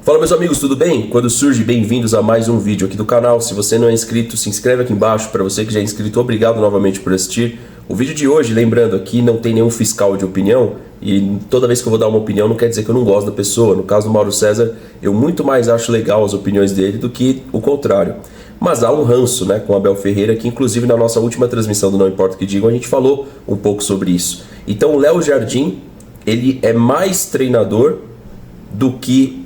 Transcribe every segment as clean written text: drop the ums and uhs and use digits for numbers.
Fala meus amigos, tudo bem? Quando surge, bem-vindos a mais um vídeo aqui do canal. Se você não é inscrito, se inscreve aqui embaixo. Para você que já é inscrito, obrigado novamente por assistir. O vídeo de hoje, lembrando aqui, não tem nenhum fiscal de opinião. E toda vez que eu vou dar uma opinião, não quer dizer que eu não gosto da pessoa. No caso do Mauro César, eu muito mais acho legal as opiniões dele do que o contrário. Mas há um ranço, né, com o Abel Ferreira, que inclusive na nossa última transmissão do Não Importa o que Digam, a gente falou um pouco sobre isso. Então o Léo Jardim, ele é mais treinador do que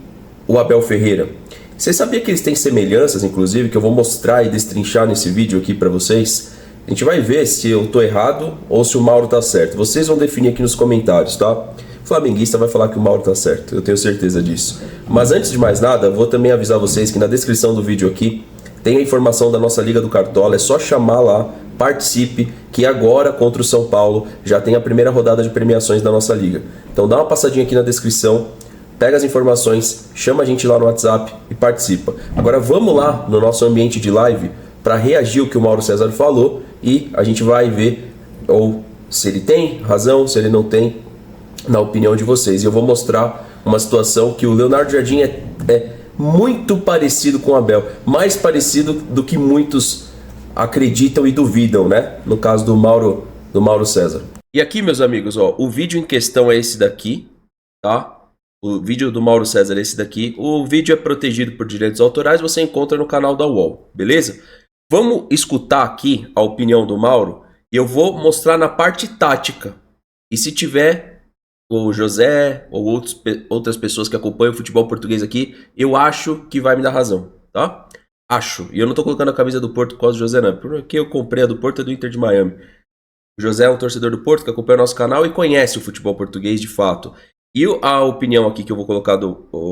o Abel Ferreira. Você sabia que eles têm semelhanças, inclusive, que eu vou mostrar e destrinchar nesse vídeo aqui para vocês? A gente vai ver se eu tô errado ou se o Mauro tá certo. Vocês vão definir aqui nos comentários, tá? O flamenguista vai falar que o Mauro tá certo, eu tenho certeza disso. Mas antes de mais nada, vou também avisar vocês que na descrição do vídeo aqui tem a informação da nossa Liga do Cartola, é só chamar lá, participe, que agora contra o São Paulo já tem a primeira rodada de premiações da nossa Liga. Então dá uma passadinha aqui na descrição, pega as informações, chama a gente lá no WhatsApp e participa. Agora vamos lá no nosso ambiente de live para reagir ao que o Mauro César falou e a gente vai ver ou se ele tem razão, se ele não tem, na opinião de vocês. E eu vou mostrar uma situação que o Leonardo Jardim é muito parecido com o Abel, mais parecido do que muitos acreditam e duvidam, né? No caso do Mauro César. E aqui, meus amigos, ó, o vídeo em questão é esse daqui, tá? O vídeo do Mauro César é esse daqui. O vídeo é protegido por direitos autorais, você encontra no canal da UOL, beleza? Vamos escutar aqui a opinião do Mauro e eu vou mostrar na parte tática. E se tiver o José ou outras pessoas que acompanham o futebol português aqui, eu acho que vai me dar razão, tá? Acho. E eu não tô colocando a camisa do Porto por causa do José, não. Porque eu comprei a do Porto e do Inter de Miami. O José é um torcedor do Porto que acompanha o nosso canal e conhece o futebol português de fato. E a opinião aqui que eu vou colocar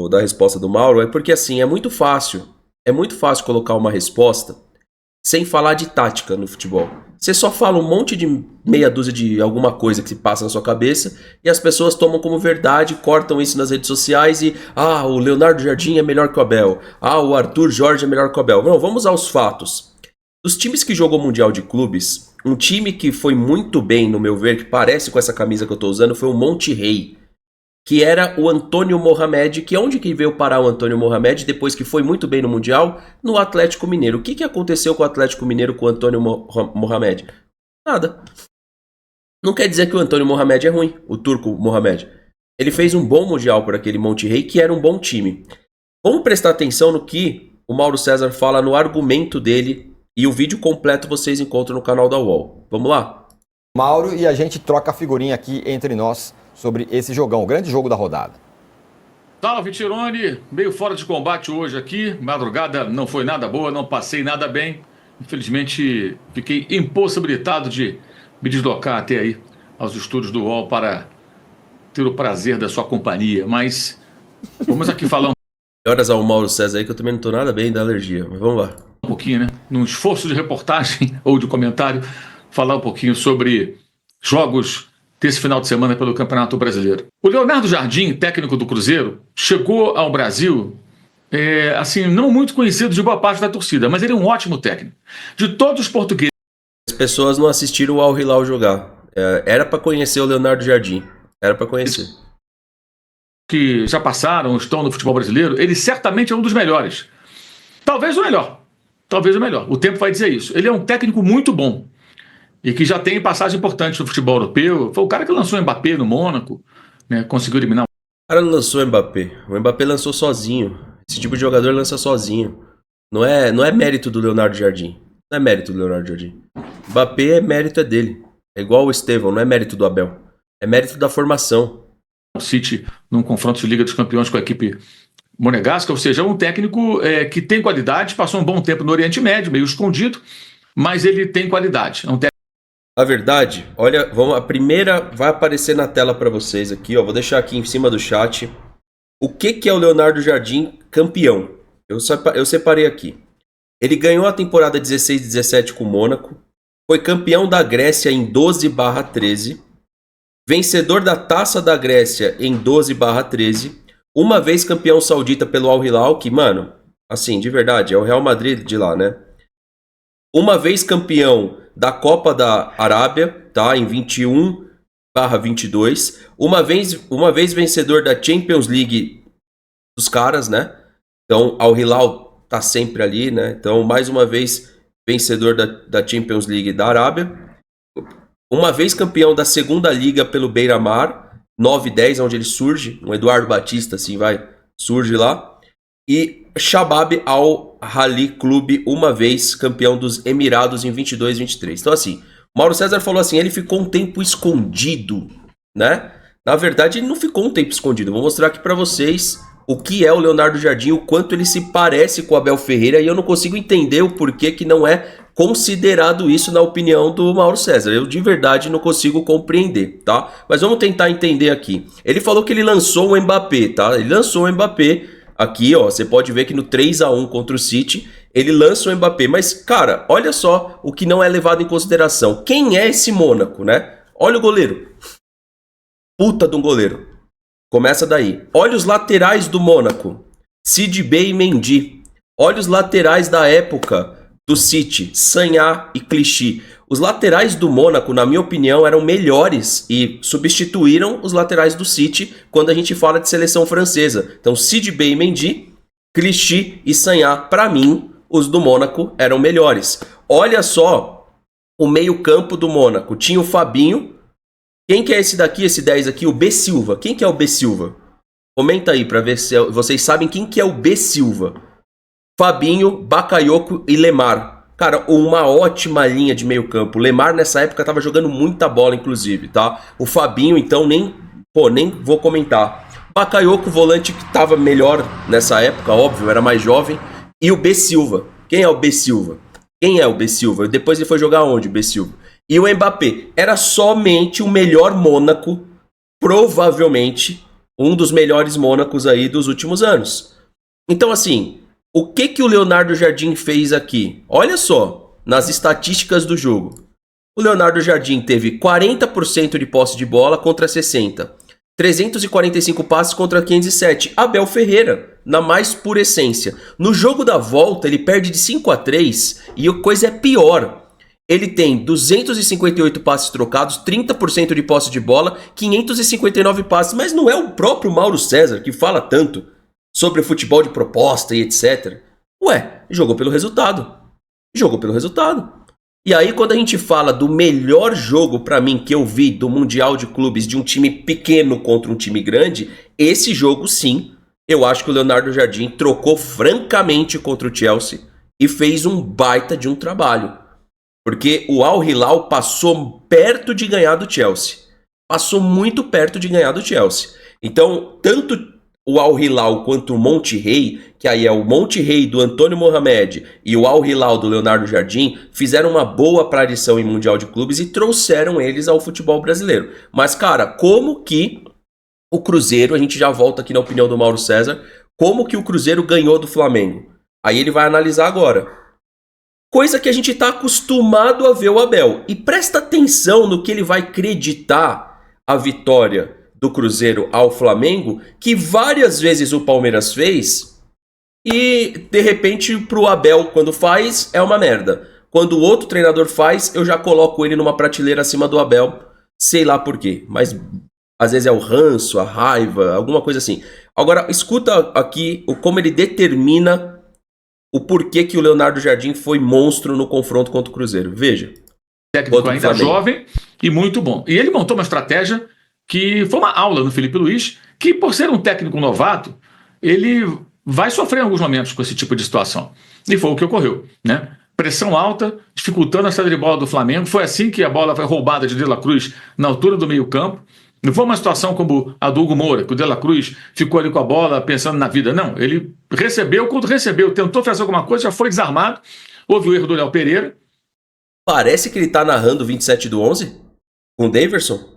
da resposta do Mauro é porque assim, é muito fácil colocar uma resposta sem falar de tática no futebol. Você só fala um monte de meia dúzia de alguma coisa que se passa na sua cabeça e as pessoas tomam como verdade, cortam isso nas redes sociais e o Leonardo Jardim é melhor que o Abel, o Arthur Jorge é melhor que o Abel. Não, vamos aos fatos. Dos times que jogou Mundial de Clubes, um time que foi muito bem, no meu ver, que parece com essa camisa que eu tô usando, foi o Monterrey, que era o Antônio Mohamed, que onde que veio parar o Antônio Mohamed depois que foi muito bem no Mundial? No Atlético Mineiro. O que aconteceu com o Atlético Mineiro com o Antônio Mohamed? Nada. Não quer dizer que o Antônio Mohamed é ruim, o turco Mohamed. Ele fez um bom Mundial por aquele Monterrey, que era um bom time. Vamos prestar atenção no que o Mauro César fala no argumento dele e o vídeo completo vocês encontram no canal da UOL. Vamos lá? Mauro, e a gente troca a figurinha aqui entre nós sobre esse jogão, o grande jogo da rodada. Salve, Tirone, meio fora de combate hoje aqui, madrugada não foi nada boa, não passei nada bem, infelizmente fiquei impossibilitado de me deslocar até aí aos estúdios do UOL para ter o prazer da sua companhia, mas vamos aqui falar Horas ao Mauro César aí que eu também não tô nada bem da alergia, mas vamos lá. um pouquinho, né, num esforço de reportagem ou de comentário, falar um pouquinho sobre jogos desse final de semana pelo Campeonato Brasileiro. O Leonardo Jardim, técnico do Cruzeiro, chegou ao Brasil, assim, não muito conhecido de boa parte da torcida, mas ele é um ótimo técnico. De todos os portugueses... As pessoas não assistiram o Al Hilal jogar. Era para conhecer o Leonardo Jardim. Era para conhecer. Que já passaram, estão no futebol brasileiro, ele certamente é um dos melhores. Talvez o melhor. Talvez o melhor. O tempo vai dizer isso. Ele é um técnico muito bom. E que já tem passagem importante no futebol europeu. Foi o cara que lançou o Mbappé no Mônaco, né? Conseguiu eliminar. O cara não lançou o Mbappé. O Mbappé lançou sozinho. Esse tipo de jogador lança sozinho. Não é mérito do Leonardo Jardim. Não é mérito do Leonardo Jardim. Mbappé mérito é dele. É igual o Estevão, não é mérito do Abel. É mérito da formação. O City num confronto de Liga dos Campeões com a equipe monegasca, ou seja, um técnico que tem qualidade, passou um bom tempo no Oriente Médio, meio escondido, mas ele tem qualidade. É um técnico. A verdade, olha, a primeira vai aparecer na tela para vocês aqui, ó. Vou deixar aqui em cima do chat. O que é o Leonardo Jardim campeão? Eu separei aqui. Ele ganhou a temporada 16-17 com o Mônaco, foi campeão da Grécia em 12/13, vencedor da Taça da Grécia em 12/13, uma vez campeão saudita pelo Al Hilal, que, mano, assim, de verdade, é o Real Madrid de lá, né? Uma vez campeão da Copa da Arábia, tá? Em 21/22. Uma vez vencedor da Champions League dos caras, né? Então, Al Hilal tá sempre ali, né? Então, mais uma vez, vencedor da Champions League da Arábia. Uma vez campeão da segunda liga pelo Beira-Mar, 9-10, onde ele surge. Um Eduardo Batista, assim, surge lá. E Shabab Al-Ahli Clube, uma vez campeão dos Emirados em 22-23. Então, assim, Mauro César falou assim, ele ficou um tempo escondido, né? Na verdade, ele não ficou um tempo escondido. Vou mostrar aqui pra vocês o que é o Leonardo Jardim, o quanto ele se parece com o Abel Ferreira, e eu não consigo entender o porquê que não é considerado isso na opinião do Mauro César. Eu de verdade não consigo compreender, tá? Mas vamos tentar entender aqui. Ele falou que ele lançou o Mbappé, tá? Ele lançou o Mbappé aqui, ó. Você pode ver que no 3-1 contra o City, ele lança o Mbappé. Mas, cara, olha só o que não é levado em consideração. Quem é esse Mônaco, né? Olha o goleiro. Puta de um goleiro. Começa daí. Olha os laterais do Mônaco. Sidibé e Mendy. Olha os laterais da época do City. Sagna e Clichy. Os laterais do Mônaco, na minha opinião, eram melhores e substituíram os laterais do City quando a gente fala de seleção francesa. Então, Sidibé e Mendy, Clichy e Sagna, para mim, os do Mônaco eram melhores. Olha só o meio-campo do Mônaco. Tinha o Fabinho. Quem que é esse daqui, esse 10 aqui? O B. Silva. Quem que é o B. Silva? Comenta aí pra ver se vocês sabem quem que é o B. Silva. Fabinho, Bakayoko e Lemar. Cara, uma ótima linha de meio campo. O Lemar nessa época tava jogando muita bola, inclusive, tá? O Fabinho, então, nem vou comentar. Bakayoko, volante que tava melhor nessa época, óbvio, era mais jovem. E o B. Silva. Quem é o B. Silva? Quem é o B. Silva? Depois ele foi jogar onde, o B. Silva? E o Mbappé era somente o melhor Mônaco, provavelmente um dos melhores Mônacos aí dos últimos anos. Então, assim, o que o Leonardo Jardim fez aqui? Olha só, nas estatísticas do jogo. O Leonardo Jardim teve 40% de posse de bola contra 60%. 345 passes contra 507. Abel Ferreira, na mais pura essência. No jogo da volta, ele perde de 5-3 e a coisa é pior. Ele tem 258 passes trocados, 30% de posse de bola, 559 passes. Mas não é o próprio Mauro César que fala tanto sobre o futebol de proposta e etc. Ué, jogou pelo resultado. Jogou pelo resultado. E aí quando a gente fala do melhor jogo pra mim que eu vi do Mundial de Clubes de um time pequeno contra um time grande, esse jogo sim, eu acho que o Leonardo Jardim trocou francamente contra o Chelsea e fez um baita de um trabalho. Porque o Al Hilal passou perto de ganhar do Chelsea. Passou muito perto de ganhar do Chelsea. Então, tanto o Al Hilal quanto o Monterrey, que aí é o Monterrey do Antônio Mohamed e o Al Hilal do Leonardo Jardim, fizeram uma boa aparição em Mundial de Clubes e trouxeram eles ao futebol brasileiro. Mas, cara, como que o Cruzeiro, a gente já volta aqui na opinião do Mauro César, como que o Cruzeiro ganhou do Flamengo? Aí ele vai analisar agora. Coisa que a gente está acostumado a ver o Abel. E presta atenção no que ele vai creditar a vitória do Cruzeiro ao Flamengo, que várias vezes o Palmeiras fez, e de repente pro Abel, quando faz, é uma merda. Quando o outro treinador faz, eu já coloco ele numa prateleira acima do Abel, sei lá por quê. Mas às vezes é o ranço, a raiva, alguma coisa assim. Agora, escuta aqui como ele determina o porquê que o Leonardo Jardim foi monstro no confronto contra o Cruzeiro. Veja. Técnico ainda jovem e muito bom. E ele montou uma estratégia que foi uma aula no Felipe Luiz, que por ser um técnico novato, ele vai sofrer em alguns momentos com esse tipo de situação. E foi o que ocorreu, né? Pressão alta, dificultando a saída de bola do Flamengo. Foi assim que a bola foi roubada de De La Cruz na altura do meio-campo. Não foi uma situação como a do Hugo Moura, que o De La Cruz ficou ali com a bola pensando na vida. Não, ele recebeu, quando recebeu, tentou fazer alguma coisa, já foi desarmado. Houve o erro do Léo Pereira. Parece que ele tá narrando 27/11 com o Daverson.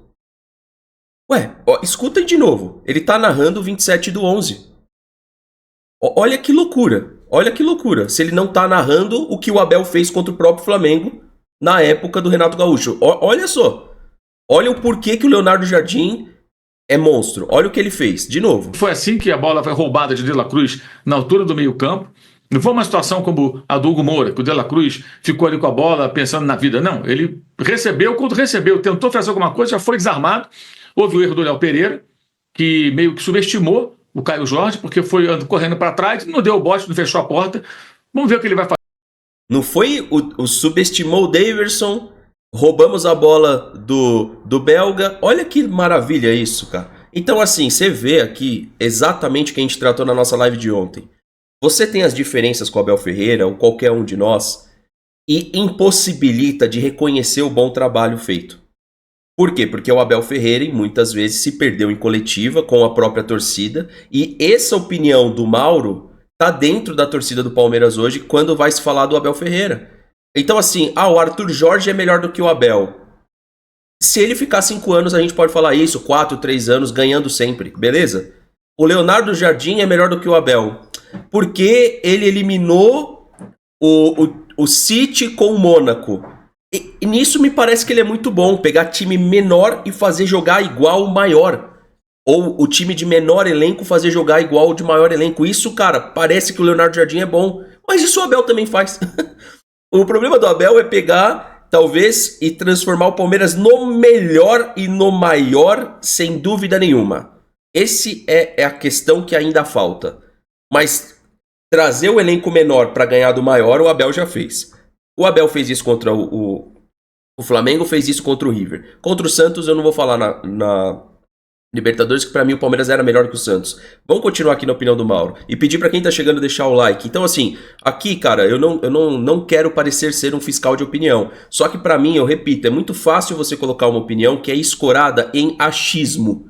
Ué, escutem de novo. Ele tá narrando 27/11. Olha que loucura. Olha que loucura. Se ele não tá narrando o que o Abel fez contra o próprio Flamengo na época do Renato Gaúcho. Olha só. Olha o porquê que o Leonardo Jardim é monstro. Olha o que ele fez. De novo. Foi assim que a bola foi roubada de De La Cruz na altura do meio-campo. Não foi uma situação como a do Hugo Moura, que o De La Cruz ficou ali com a bola pensando na vida. Não, ele recebeu, quando recebeu, tentou fazer alguma coisa, já foi desarmado. Houve o erro do Léo Pereira, que meio que subestimou o Caio Jorge, porque foi correndo para trás, não deu o bote, não fechou a porta. Vamos ver o que ele vai fazer. Não foi o subestimou o Daverson, roubamos a bola do belga. Olha que maravilha isso, cara. Então, assim, você vê aqui exatamente o que a gente tratou na nossa live de ontem. Você tem as diferenças com o Abel Ferreira, ou qualquer um de nós, e impossibilita de reconhecer o bom trabalho feito. Por quê? Porque o Abel Ferreira, muitas vezes, se perdeu em coletiva com a própria torcida, e essa opinião do Mauro tá dentro da torcida do Palmeiras hoje, quando vai se falar do Abel Ferreira. Então, assim, o Arthur Jorge é melhor do que o Abel. Se ele ficar 5 anos, a gente pode falar isso, 4, 3 anos, ganhando sempre, beleza? O Leonardo Jardim é melhor do que o Abel, porque ele eliminou o City com o Mônaco. E nisso me parece que ele é muito bom, pegar time menor e fazer jogar igual o maior. Ou o time de menor elenco fazer jogar igual o de maior elenco. Isso, cara, parece que o Leonardo Jardim é bom, mas isso o Abel também faz. O problema do Abel é pegar, talvez, e transformar o Palmeiras no melhor e no maior, sem dúvida nenhuma. Esse é a questão que ainda falta. Mas trazer o elenco menor para ganhar do maior, o Abel já fez. O Abel fez isso contra o Flamengo, fez isso contra o River. Contra o Santos eu não vou falar na Libertadores, que pra mim o Palmeiras era melhor que o Santos. Vamos continuar aqui na opinião do Mauro. E pedir pra quem tá chegando deixar o like. Então assim, aqui cara, eu não quero parecer ser um fiscal de opinião. Só que pra mim, eu repito, é muito fácil você colocar uma opinião que é escorada em achismo.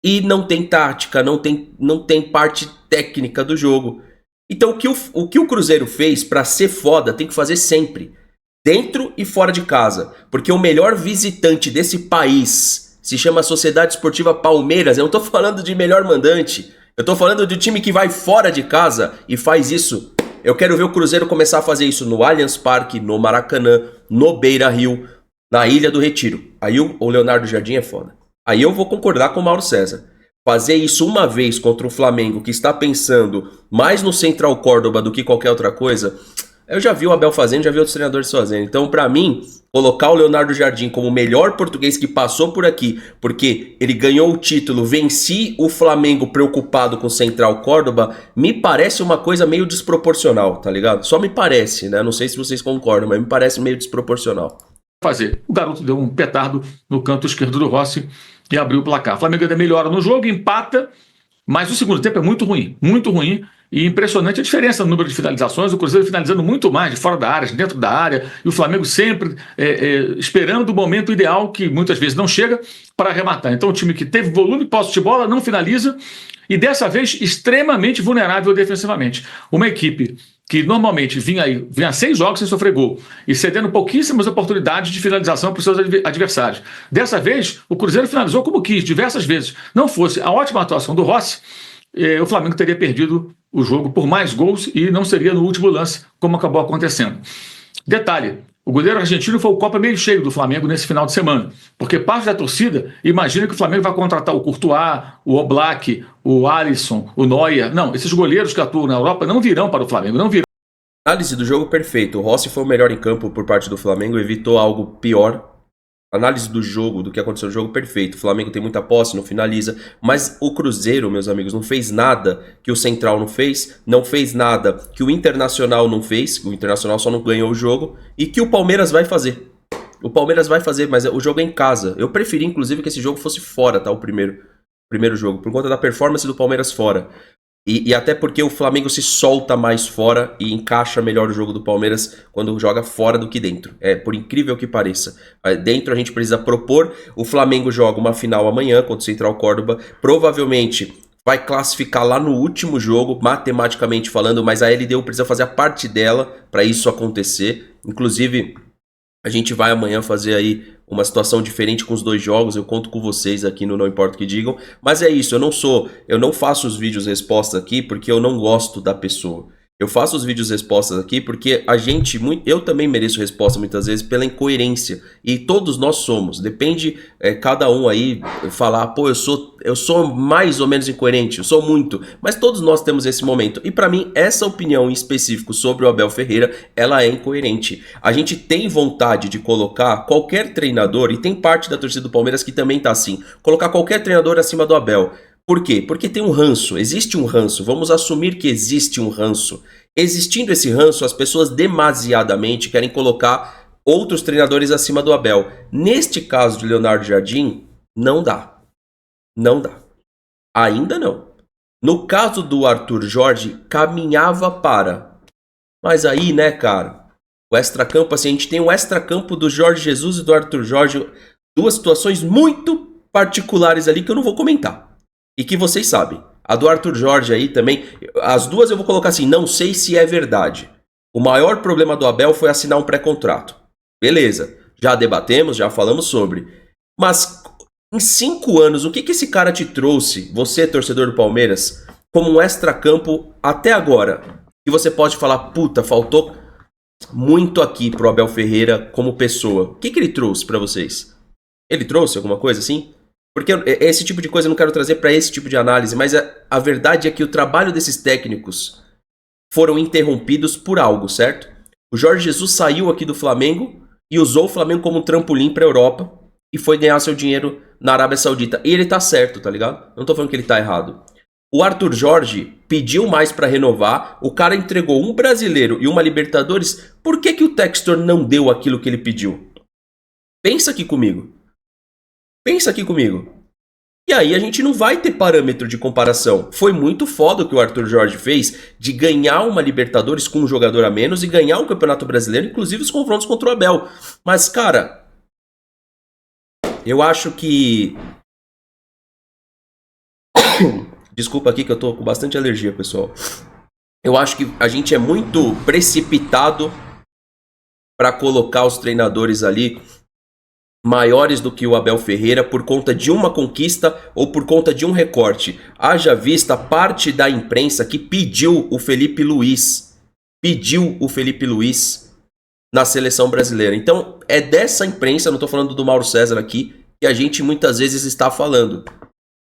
E não tem tática, não tem parte técnica do jogo. Então o que o Cruzeiro fez pra ser foda tem que fazer sempre. Dentro e fora de casa. Porque o melhor visitante desse país se chama Sociedade Esportiva Palmeiras. Eu não tô falando de melhor mandante. Eu tô falando de time que vai fora de casa e faz isso. Eu quero ver o Cruzeiro começar a fazer isso no Allianz Parque, no Maracanã, no Beira-Rio, na Ilha do Retiro. Aí o Leonardo Jardim é foda. Aí eu vou concordar com o Mauro César. Fazer isso uma vez contra o Flamengo, que está pensando mais no Central Córdoba do que qualquer outra coisa, eu já vi o Abel fazendo, já vi outros treinadores fazendo. Então, pra mim, colocar o Leonardo Jardim como o melhor português que passou por aqui, porque ele ganhou o título, venci o Flamengo preocupado com o Central Córdoba, me parece uma coisa meio desproporcional, tá ligado? Só me parece, né? Não sei se vocês concordam, mas me parece meio desproporcional. O garoto deu um petardo no canto esquerdo do Rossi e abriu o placar. O Flamengo ainda melhora no jogo, empata, mas o segundo tempo é muito ruim e impressionante a diferença no número de finalizações, o Cruzeiro finalizando muito mais de fora da área, de dentro da área, e o Flamengo sempre esperando o momento ideal, que muitas vezes não chega, para arrematar. Então o time que teve volume de posse de bola não finaliza, e dessa vez extremamente vulnerável defensivamente. Uma equipe que normalmente vinha 6 jogos sem sofrer gol e cedendo pouquíssimas oportunidades de finalização para os seus adversários. Dessa vez, o Cruzeiro finalizou como quis, diversas vezes. Não fosse a ótima atuação do Rossi, o Flamengo teria perdido o jogo por mais gols e não seria no último lance, como acabou acontecendo. Detalhe, o goleiro argentino foi o copo meio cheio do Flamengo nesse final de semana, porque parte da torcida imagina que o Flamengo vai contratar o Courtois, o Oblak, o Alisson, o Neuer. Não, esses goleiros que atuam na Europa não virão para o Flamengo, não virão. Análise do jogo perfeito. O Rossi foi o melhor em campo por parte do Flamengo, evitou algo pior. Análise do jogo, do que aconteceu no jogo, perfeito. O Flamengo tem muita posse, não finaliza. Mas o Cruzeiro, meus amigos, não fez nada que o Central não fez nada que o Internacional não fez. O Internacional só não ganhou o jogo. E que o Palmeiras vai fazer. O Palmeiras vai fazer, mas o jogo é em casa. Eu preferi, inclusive, que esse jogo fosse fora, tá? O primeiro jogo, por conta da performance do Palmeiras fora. E até porque o Flamengo se solta mais fora e encaixa melhor o jogo do Palmeiras quando joga fora do que dentro. Por incrível que pareça. Dentro a gente precisa propor. O Flamengo joga uma final amanhã contra o Central Córdoba. Provavelmente vai classificar lá no último jogo, matematicamente falando, mas a LDU precisa fazer a parte dela para isso acontecer. Inclusive, a gente vai amanhã fazer aí uma situação diferente com os 2 jogos, eu conto com vocês aqui no Não Importa o que Digam, mas é isso, eu não faço os vídeos respostas aqui porque eu não gosto da pessoa. Eu faço os vídeos respostas aqui porque eu também mereço resposta muitas vezes pela incoerência. E todos nós somos. Depende cada um aí falar, pô, eu sou mais ou menos incoerente, eu sou muito. Mas todos nós temos esse momento. E pra mim, essa opinião em específico sobre o Abel Ferreira, ela é incoerente. A gente tem vontade de colocar qualquer treinador, e tem parte da torcida do Palmeiras que também tá assim, colocar qualquer treinador acima do Abel. Por quê? Porque tem um ranço, existe um ranço, vamos assumir que existe um ranço. Existindo esse ranço, as pessoas demasiadamente querem colocar outros treinadores acima do Abel. Neste caso de Leonardo Jardim, não dá. Não dá. Ainda não. No caso do Arthur Jorge, caminhava para. Mas aí, né, cara, o extracampo, assim, a gente tem o extracampo do Jorge Jesus e do Arthur Jorge, duas situações muito particulares ali que eu não vou comentar. E que vocês sabem. A do Arthur Jorge aí também, as duas eu vou colocar assim, não sei se é verdade. O maior problema do Abel foi assinar um pré-contrato. Beleza, já debatemos, já falamos sobre. Mas em 5 anos, o que esse cara te trouxe, você, torcedor do Palmeiras, como um extracampo até agora? E você pode falar, puta, faltou muito aqui pro Abel Ferreira como pessoa. O que ele trouxe pra vocês? Ele trouxe alguma coisa assim? Porque esse tipo de coisa eu não quero trazer para esse tipo de análise, mas a verdade é que o trabalho desses técnicos foram interrompidos por algo, certo? O Jorge Jesus saiu aqui do Flamengo e usou o Flamengo como um trampolim para a Europa e foi ganhar seu dinheiro na Arábia Saudita. E ele tá certo, tá ligado? Não tô falando que ele tá errado. O Arthur Jorge pediu mais para renovar, o cara entregou um brasileiro e uma Libertadores. Por que o Textor não deu aquilo que ele pediu? Pensa aqui comigo. Pensa aqui comigo. E aí a gente não vai ter parâmetro de comparação. Foi muito foda o que o Arthur Jorge fez de ganhar uma Libertadores com um jogador a menos e ganhar um Campeonato Brasileiro, inclusive os confrontos contra o Abel. Mas, cara, eu acho que... Desculpa aqui que eu tô com bastante alergia, pessoal. Eu acho que a gente é muito precipitado para colocar os treinadores ali maiores do que o Abel Ferreira por conta de uma conquista ou por conta de um recorte. Haja vista parte da imprensa que pediu o Felipe Luiz. Pediu o Felipe Luiz na seleção brasileira. Então, é dessa imprensa, não estou falando do Mauro César aqui, que a gente muitas vezes está falando.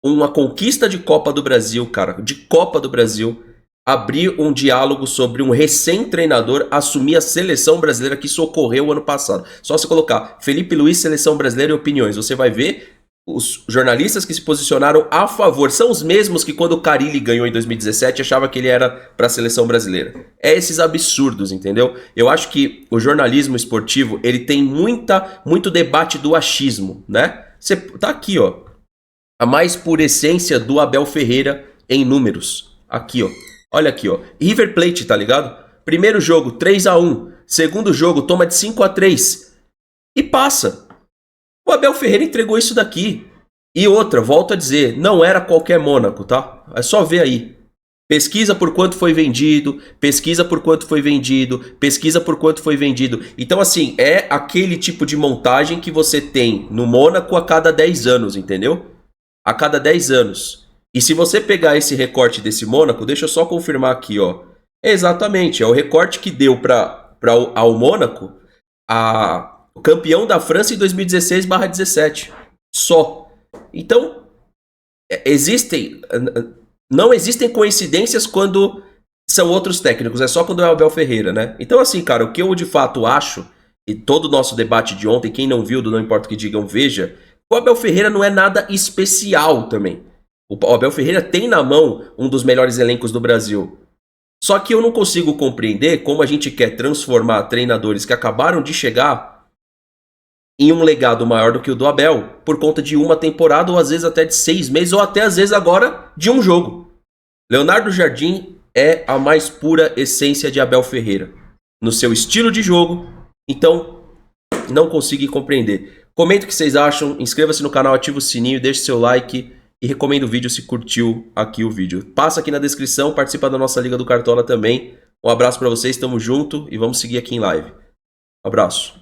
Uma conquista de Copa do Brasil, cara, de Copa do Brasil, abrir um diálogo sobre um recém-treinador assumir a seleção brasileira que isso ocorreu ano passado. Só se colocar Felipe Luiz, seleção brasileira e opiniões. Você vai ver os jornalistas que se posicionaram a favor. São os mesmos que quando o Carille ganhou em 2017 achava que ele era para a seleção brasileira. É esses absurdos, entendeu? Eu acho que o jornalismo esportivo ele tem muito debate do achismo, né? Você tá aqui, ó. A mais pura essência do Abel Ferreira em números. Aqui, ó. Olha aqui, ó. River Plate, tá ligado? Primeiro jogo, 3-1. Segundo jogo, toma de 5-3. E passa. O Abel Ferreira entregou isso daqui. E outra, volto a dizer, não era qualquer Mônaco, tá? É só ver aí. Pesquisa por quanto foi vendido, pesquisa por quanto foi vendido, pesquisa por quanto foi vendido. Então, assim, é aquele tipo de montagem que você tem no Mônaco a cada 10 anos, entendeu? A cada 10 anos. E se você pegar esse recorte desse Mônaco, deixa eu só confirmar aqui, ó. Exatamente, é o recorte que deu ao Mônaco o campeão da França em 2016/17. Só. Então, não existem coincidências quando são outros técnicos, é só quando é o Abel Ferreira, né? Então, assim, cara, o que eu de fato acho, e todo o nosso debate de ontem, quem não viu do Não Importa o que Digam, veja, o Abel Ferreira não é nada especial também. O Abel Ferreira tem na mão um dos melhores elencos do Brasil. Só que eu não consigo compreender como a gente quer transformar treinadores que acabaram de chegar em um legado maior do que o do Abel por conta de uma temporada ou às vezes até de 6 meses ou até às vezes agora de um jogo. Leonardo Jardim é a mais pura essência de Abel Ferreira no seu estilo de jogo. Então, não consigo compreender. Comenta o que vocês acham, inscreva-se no canal, ativa o sininho, deixe seu like e recomenda o vídeo se curtiu aqui o vídeo. Passa aqui na descrição, participa da nossa Liga do Cartola também. Um abraço pra vocês, tamo junto e vamos seguir aqui em live. Um abraço.